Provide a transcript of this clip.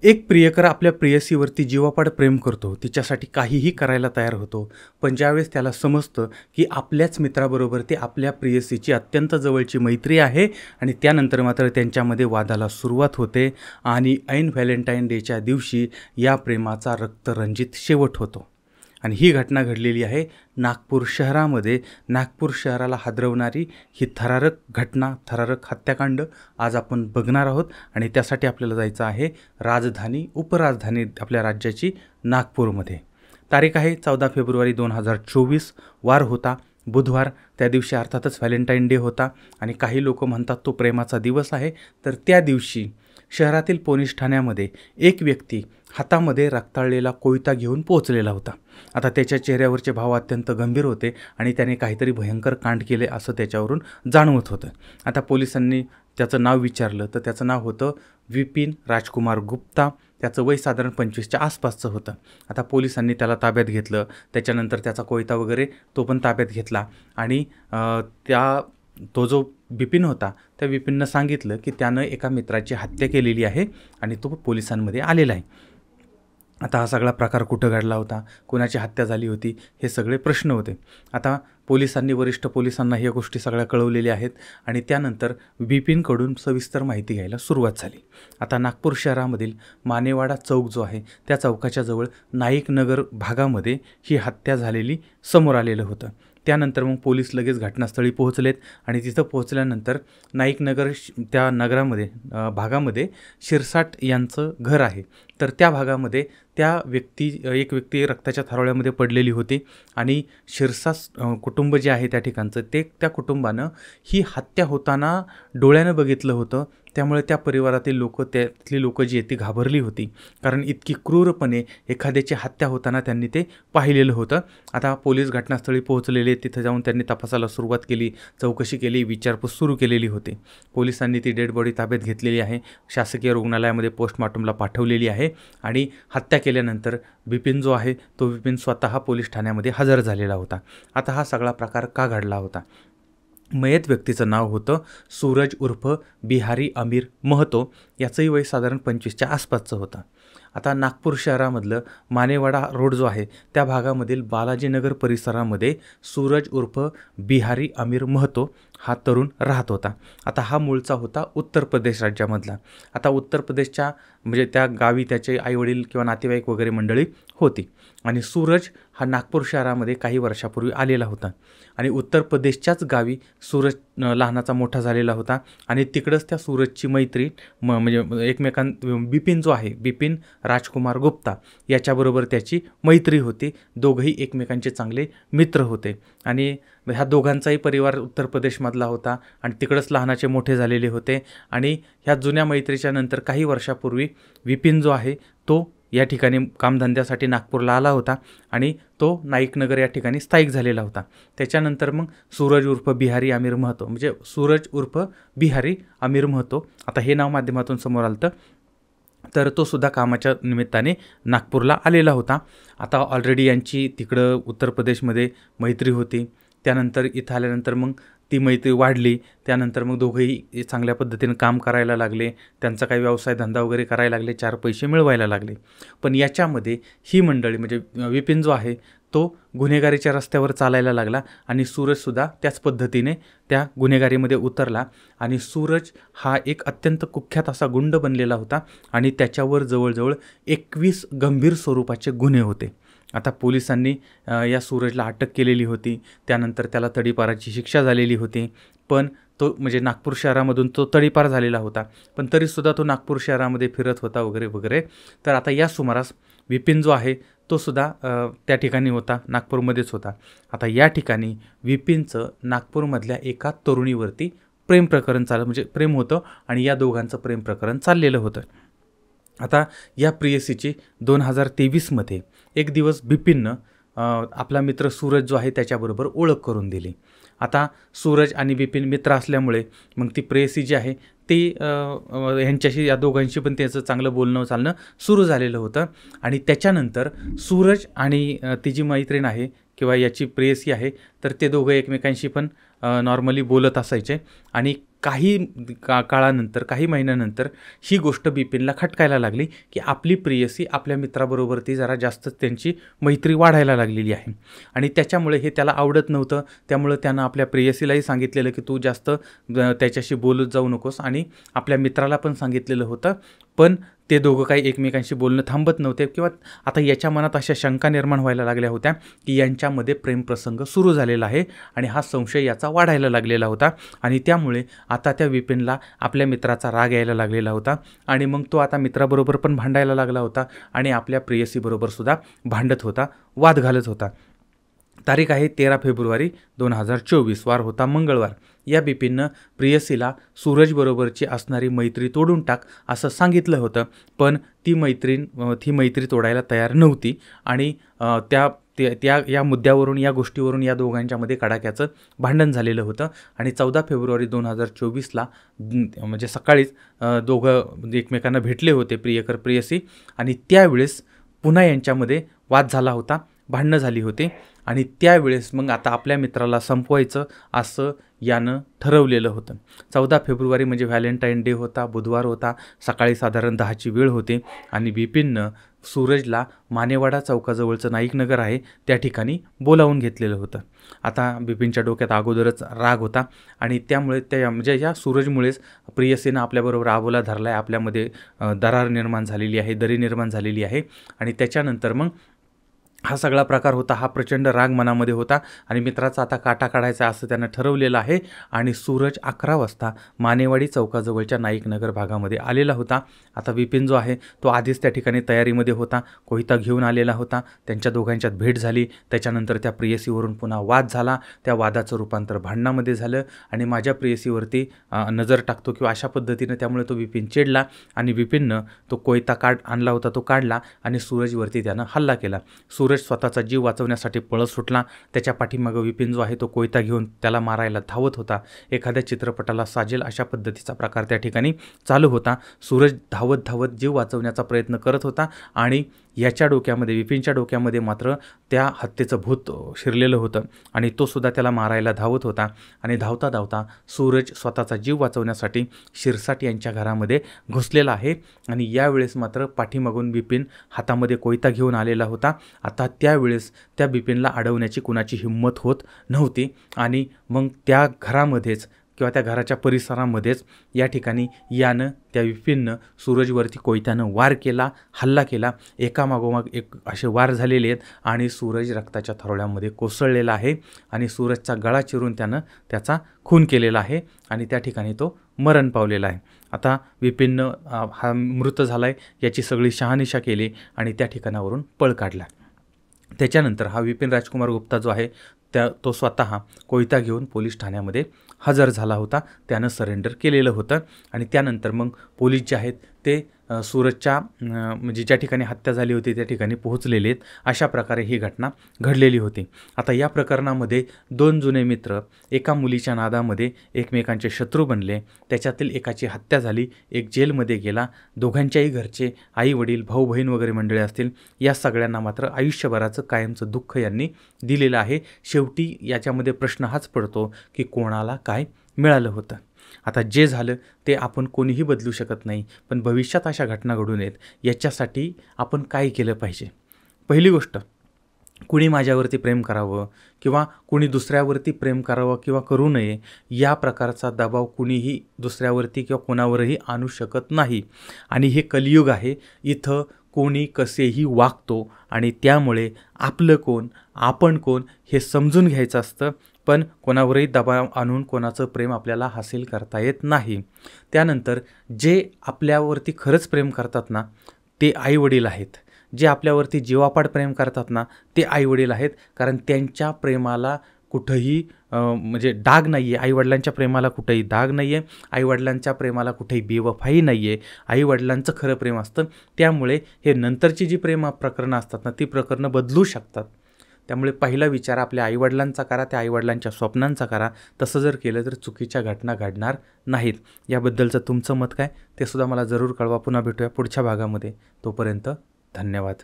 एक प्रियकर आपल्या प्रेयसीवरती जीवापाड प्रेम करतो, तिच्यासाठी काहीही करायला तयार होतो. पण ज्यावेळेस त्याला समजतं की आपल्याच मित्राबरोबर ते आपल्या प्रेयसीची अत्यंत जवळची मैत्री आहे आणि त्यानंतर मात्र त्यांच्यामध्ये वादाला सुरुवात होते आणि ऐन व्हॅलेंटाईन डेच्या दिवशी या प्रेमाचा रक्तरंजित शेवट होतो. आणि ही घटना घडलेली आहे नागपूर शहरामध्ये. नागपूर शहराला हादरवणारी ही थरारक घटना, थरारक हत्याकांड आज आपण बघणार आहोत. आणि त्यासाठी आपल्याला जायचं आहे राजधानी, उपराजधानी आपल्या राज्याची नागपूरमध्ये. तारीख आहे 14 फेब्रुवारी 2024. वार होता बुधवार. त्या दिवशी अर्थातच व्हॅलेंटाईन डे होता आणि काही लोक म्हणतात तो प्रेमाचा दिवस आहे. तर त्या दिवशी शहरातील पोलीस ठाण्यामध्ये एक व्यक्ती हातामध्ये रक्ताळलेला कोयता घेऊन पोहोचलेला होता. आता त्याच्या चेहऱ्यावरचे भाव अत्यंत गंभीर होते आणि त्याने काहीतरी भयंकर कांड केले असं त्याच्यावरून जाणवत होतं. आता पोलिसांनी त्याचं नाव विचारलं तर त्याचं नाव होतं विपिन राजकुमार गुप्ता. त्याचं वय साधारण 25च्या आसपासचं होतं. आता पोलिसांनी त्याला ताब्यात घेतलं. त्याच्यानंतर त्याचा कोयता वगैरे तो पण ताब्यात घेतला आणि तो जो बिपिन होता त्या बिपिननं सांगितलं की त्यानं एका मित्राची हत्या केलेली आहे आणि तो पोलिसांमध्ये आलेला आहे. आता हा सगळा प्रकार कुठं घडला होता, कोणाची हत्या झाली होती, हे सगळे प्रश्न होते. आता पोलिसांनी, वरिष्ठ पोलिसांना ह्या गोष्टी सगळ्या कळवलेल्या आहेत आणि त्यानंतर बिपिनकडून सविस्तर माहिती घ्यायला सुरुवात झाली. आता नागपूर शहरामधील मानेवाडा चौक जो आहे त्या चौकाच्या जवळ नाईक नगर भागामध्ये ही हत्या झालेली समोर आलेलं होतं. त्यानंतर मग पोलीस लगेच घटनास्थळी पोहोचलेत आणि तिथं पोहोचल्यानंतर नाईक नगर त्या नगरामध्ये भागामध्ये शिरसाट यांचं घर आहे. तर त्या भागामध्ये एक व्यक्ती रक्ताच्या थारोळ्यामध्ये पडलेली होती आणि शिरसाट कुटुंब जे आहे त्या ठिकाणचं त्या कुटुंबानं ही हत्या होताना डोळ्यानं बघितलं होतं. त्यामुळे त्या परिवारातील त्यातली लोक जी आहेत ती घाबरली होती, कारण इतकी क्रूरपणे एखाद्याची हत्या होताना त्यांनी ते पाहिलेलं होतं. आता पोलीस घटनास्थळी पोहोचलेले, तिथं जाऊन त्यांनी तपासाला सुरुवात केली, चौकशी केली, विचारपूस सुरू केलेली होती. पोलिसांनी ती डेड बॉडी ताब्यात घेतलेली आहे, शासकीय रुग्णालयामध्ये पोस्टमॉर्टमला पाठवलेली आहे आणि हत्या केल्यानंतर बिपिन जो आहे तो बिपिन स्वतः पोलीस ठाण्यामध्ये हजर झालेला होता. आता हा सगळा प्रकार का घडला होता? मयत व्यक्तीचं नाव होतं सूरज उर्फ बिहारी अमीर महतो. याचंही वय साधारण 25च्या आसपासचं होतं. आता नागपूर शहरामधलं मानेवाडा रोड जो आहे त्या भागामधील बालाजीनगर परिसरामध्ये सूरज उर्फ बिहारी अमीर महतो हा तरुण राहत होता. आता हा मूळचा होता उत्तर प्रदेश राज्यामधला. आता उत्तर प्रदेशच्या म्हणजे त्या गावी त्याचे आईवडील किंवा नातेवाईक वगैरे मंडळी होती आणि सूरज हा नागपूर शहरामध्ये काही वर्षापूर्वी आलेला होता आणि उत्तर प्रदेशच्याच गावी सूरज लहानाचा मोठा झालेला होता आणि तिकडंच त्या सूरजची मैत्री म्हणजे बिपिन जो आहे बिपिन राजकुमार गुप्ता याच्याबरोबर त्याची मैत्री होती. दोघंही एकमेकांचे चांगले मित्र होते आणि ह्या दोघांचाही परिवार उत्तर प्रदेशमधला होता आणि तिकडंच लहानाचे मोठे झालेले होते. आणि ह्या जुन्या मैत्रीच्या नंतर काही वर्षापूर्वी विपिन जो आहे तो या ठिकाणी कामधंद्यासाठी नागपूरला आला होता आणि तो नाईकनगर या ठिकाणी स्थायिक झालेला होता. त्याच्यानंतर मग सूरज उर्फ बिहारी अमीर महतो म्हणजे सूरज उर्फ बिहारी अमीर महतो, आता हे नाव माध्यमातून समोर आलं तर तो सुद्धा कामाच्या निमित्ताने नागपूरला आलेला होता. आता ऑलरेडी यांची तिकडं उत्तर प्रदेशमध्ये मैत्री होती. त्यानंतर इथं आल्यानंतर मग ती मैत्री वाढली. त्यानंतर मग दोघंही चांगल्या पद्धतीने काम करायला लागले, त्यांचा काही व्यवसाय धंदा वगैरे करायला लागले, 4 पैसे मिळवायला लागले. पण याच्यामध्ये ही मंडळी म्हणजे विपिन जो आहे तो गुन्हेगारीच्या रस्त्यावर चालायला लागला आणि सूरजसुद्धा त्याच पद्धतीने त्या गुन्हेगारीमध्ये उतरला. आणि सूरज हा एक अत्यंत कुख्यात असा गुंड बनलेला होता आणि त्याच्यावर जवळजवळ 21 गंभीर स्वरूपाचे गुन्हे होते. आता पोलिसांनी या सूरजला अटक केलेली होती. त्यानंतर त्याला तडीपाराची शिक्षा झालेली होती. पण तो म्हणजे नागपूर शहरामधून तो तडीपार झालेला होता, पण तरीसुद्धा तो नागपूर शहरामध्ये फिरत होता वगैरे वगैरे. तर आता या सुमारास विपिन जो आहे तो सुद्धा त्या ठिकाणी होता, नागपूरमध्येच होता. आता या ठिकाणी विपिनचं नागपूरमधल्या एका तरुणीवरती प्रेम प्रकरण म्हणजे प्रेम होतं आणि या दोघांचं प्रेम प्रकरण चाललेलं होतं. आता या प्रेयसीची 2023मध्ये एक दिवस बिपिननं आपला मित्र सूरज जो आहे त्याच्याबरोबर ओळख करून दिली. आता सूरज आणि बिपिन मित्र असल्यामुळे मग ती प्रेयसी जी आहे ती ह्यांच्याशी या दोघांशी पण त्याचं चांगलं बोलणं चालणं सुरू झालेलं होतं. आणि त्याच्यानंतर सूरज आणि ती जी मैत्रीण आहे किंवा याची प्रेयसी आहे तर ते दोघं एकमेकांशी पण नॉर्मली बोलत असायचे आणि काही काळानंतर, काही महिन्यानंतर ही गोष्ट बिपिनला खटकायला लागली, की आपली प्रेयसी आपल्या मित्राबरोबरती जरा जास्तच त्यांची मैत्री वाढायला लागलेली आहे आणि त्याच्यामुळे हे त्याला आवडत नव्हतं. त्यामुळं त्यानं आपल्या प्रेयसीलाही सांगितलेलं, की तू जास्त त्याच्याशी बोलत जाऊ नकोस आणि आपल्या मित्राला पण सांगितलेलं होतं. पण ते दोघं काही एकमेकांशी बोलणं थांबत नव्हते किंवा आता याच्या मनात अशा शंका निर्माण व्हायला लागल्या होत्या, की यांच्यामध्ये प्रेमप्रसंग सुरू झालेला आहे आणि हा संशय याचा वाढायला लागलेला होता आणि त्यामुळे आता त्या विपिनला आपल्या मित्राचा राग यायला लागलेला होता आणि मग तो आता मित्राबरोबर पण भांडायला लागला होता आणि आपल्या प्रेयसीबरोबरसुद्धा भांडत होता, वाद घालत होता. तारीख आहे 13 फेब्रुवारी 2024, वार होता मंगळवार. या बिपिननं प्रेयसीला सूरजबरोबरची असणारी मैत्री तोडून टाक असं सांगितलं होतं, पण ती मैत्री तोडायला तयार नव्हती आणि या मुद्द्यावरून, या गोष्टीवरून या दोघांच्यामध्ये कडाक्याचं भांडण झालेलं होतं आणि 14 फेब्रुवारी 2024ला म्हणजे सकाळीच दोघं एकमेकांना भेटले होते, प्रियकर प्रेयसी, आणि त्यावेळेस पुन्हा यांच्यामध्ये वाद झाला होता, भांडणं झाली होती आणि त्यावेळेस मग आता आपल्या मित्राला संपवायचं असं यानं ठरवलेलं होतं. 14 फेब्रुवारी म्हणजे व्हॅलेंटाईन डे होता, बुधवार होता, सकाळी साधारण 10ची वेळ होती आणि बिपिननं सूरजला मानेवाडा चौकाजवळचं नाईक नगर आहे त्या ठिकाणी बोलावून घेतलेलं होतं. आता बिपिनच्या डोक्यात अगोदरच राग होता आणि त्यामुळे म्हणजे या सूरजमुळेच प्रेयसीनं आपल्याबरोबर आबोला धरला आहे, आपल्यामध्ये दरार निर्माण झालेली आहे, दरी निर्माण झालेली आहे आणि त्याच्यानंतर मग हा सगळा प्रकार होता. हा प्रचंड राग मनामध्ये होता आणि मित्राचा आता काटा काढायचा असं त्यानं ठरवलेलं आहे आणि सूरज 11 वाजता मानेवाडी चौकाजवळच्या नाईक नगर भागामध्ये आलेला होता. आता बिपिन जो आहे तो आधीच त्या ठिकाणी तयारीमध्ये होता, कोयता घेऊन आलेला होता. त्यांच्या दोघांच्यात भेट झाली, त्याच्यानंतर त्या प्रेयसीवरून पुन्हा वाद झाला, त्या वादाचं रूपांतर भांडणामध्ये झालं आणि माझ्या प्रेयसीवरती नजर टाकतो किंवा अशा पद्धतीनं, त्यामुळे तो बिपिन चिडला आणि बिपिननं तो कोयता आणला होता तो काढला आणि सूरजवरती त्यानं हल्ला केला. सूरज स्वतःचा जीव वाचवण्यासाठी पळत सुटला. त्याच्या पाठीमागं विपिन जो आहे तो कोयता घेऊन त्याला मारायला धावत होता. एखाद्या चित्रपटाला साजेल अशा पद्धतीचा प्रकार त्या ठिकाणी चालू होता. सूरज धावत धावत जीव वाचवण्याचा प्रयत्न करत होता आणि याच्या डोक्यामध्ये, विपिनच्या डोक्यामध्ये मात्र त्या हत्येचं भूत शिरलेलं होतं आणि तो सुद्धा त्याला मारायला धावत होता आणि धावता धावता सूरज स्वतःचा जीव वाचवण्यासाठी शिरसाट यांच्या घरामध्ये घुसलेला आहे आणि यावेळेस मात्र पाठीमागून बिपिन हातामध्ये कोयता घेऊन आलेला होता. आता त्यावेळेस त्या बिपिनला अडवण्याची कुणाची हिंमत होत नव्हती आणि मग त्या घरामध्येच किंवा त्या घराच्या परिसरामध्येच या ठिकाणी यानं, त्या विपिननं सूरजवरती कोयत्यानं वार केला, हल्ला केला. एकामागोमाग एक असे वार झालेले आहेत आणि सूरज रक्ताच्या थरोळ्यामध्ये कोसळलेला आहे आणि सूरजचा गळा चिरून त्यानं त्याचा खून केलेला आहे आणि त्या ठिकाणी तो मरण पावलेला आहे. आता विपिननं हा मृत झाला आहे याची सगळी शहानिशा केली आणि त्या ठिकाणावरून पळ काढला. त्याच्यानंतर हा विपिन राजकुमार गुप्ता जो आहे तो स्वतः कोयता घेऊन पोलीस ठाण्यामध्ये हजर झाला होता. त्यानं सरेंडर केलेलं होतं आणि त्यानंतर मग पोलीस जे आहेत ते सूरजच्या म्हणजे ज्या ठिकाणी हत्या झाली होती त्या ठिकाणी पोहोचलेले आहेत. अशा प्रकारे ही घटना घडलेली होती. आता या प्रकरणामध्ये 2 जुने मित्र एका मुलीच्या नादामध्ये एकमेकांचे शत्रू बनले. त्याच्यातील एकाची हत्या झाली, एक जेलमध्ये गेला. दोघांच्याही घरचे आई वडील, भाऊ बहीण वगैरे मंडळी असतील, या सगळ्यांना मात्र आयुष्यभराचं कायमचं दुःख यांनी दिलेलं आहे. शेवटी याच्यामध्ये प्रश्न हाच पडतो की कोणाला काय मिळालं होतं. आता जे झालं ते आपण कोणीही बदलू शकत नाही, पण भविष्यात अशा घटना घडू नयेत याच्यासाठी आपण काय केलं पाहिजे. पहिली गोष्ट, कुणी माझ्यावरती प्रेम करावं किंवा कुणी दुसऱ्यावरती प्रेम करावं किंवा करू नये या प्रकारचा दबाव कुणीही दुसऱ्यावरती किंवा कोणावरही आणू शकत नाही. आणि हे कलियुग आहे, इथं कोणी कसेही वागतो आणि त्यामुळे आपलं कोण, आपण कोण हे समजून घ्यायचं असतं. पण कोणावरही दबाव आणून कोणाचं प्रेम आपल्याला हासिल करता येत नाही. त्यानंतर जे आपल्यावरती खरंच प्रेम करतात ना ते आईवडील आहेत. जे आपल्यावरती जीवापाड प्रेम करतात ना ते आईवडील आहेत, कारण त्यांच्या प्रेमाला कुठंही म्हणजे डाग नाही आहे. आईवडिलांच्या प्रेमाला कुठंही डाग नाही आहे. आईवडिलांच्या प्रेमाला कुठेही बेवफाई नाही आहे. आईवडिलांचं खरं प्रेम असतं. त्यामुळे हे नंतरची जी प्रेम प्रकरणं असतात ना ती प्रकरणं बदलू शकतात. त्यामुळे पहिला विचार आपल्या आईवडिलांचा करा, त्या आईवडिलांच्या स्वप्नांचा करा. तसं जर केलं तर चुकीच्या घटना घडणार नाहीत. याबद्दलचं तुमचं मत काय ते सुद्धा मला जरूर कळवा. पुन्हा भेटूया पुढच्या भागामध्ये. तोपर्यंत धन्यवाद.